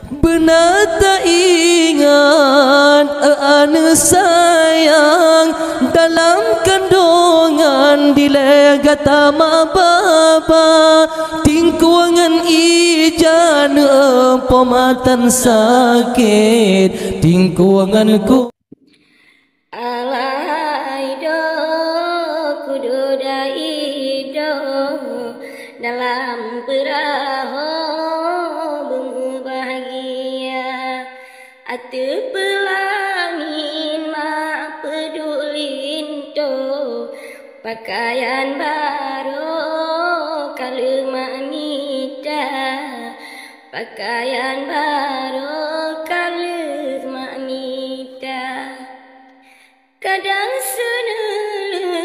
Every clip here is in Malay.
Benar tak ingat ane sayang dalam kandungan dilegata mak bapa tingkuangan ijan pematan sakit tingkuanganku alaido kududaido dalam perahu bahagia atu pelangin mak pedulin to pakaian baru kalau mak nida pakaian baru kalau mak nida kadang senelu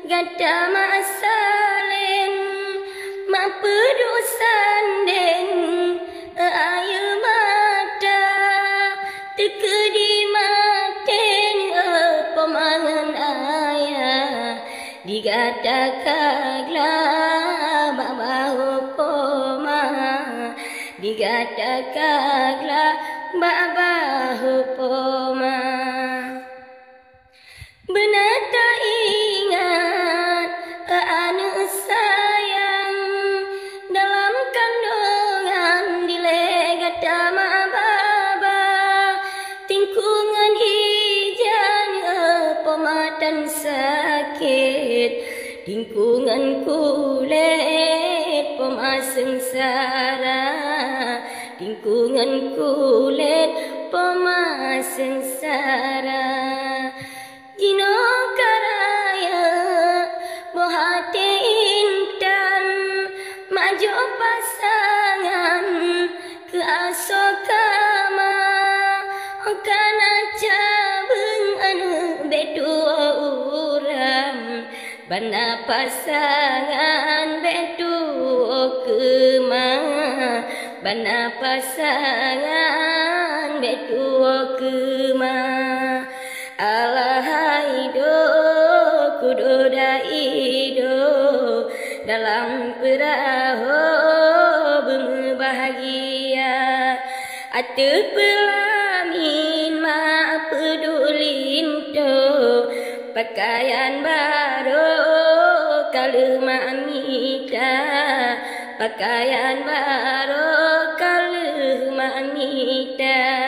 gada mak salen mak pedusan den ayu mata teka di maten pemangan ayah digada kagla babahu poma digada kagla babahu poma benar tak ingat anu sayang dalam kandungan dilegata mak baba tingkungan ijan pematan sakit tingkungan kulit pemaseng sara tingkungan kulit pemaseng sara Dino karaya bohate intan maju pasangan ke asokama kana cabeng anu bedua uram bana pasangan bedua kema bana pasangan bedua kema alahaido kudodaido dalam perahu berbahagia atu pelamin mak pedulin to pakaian baru kalau mak nida pakaian baru kalau mak nida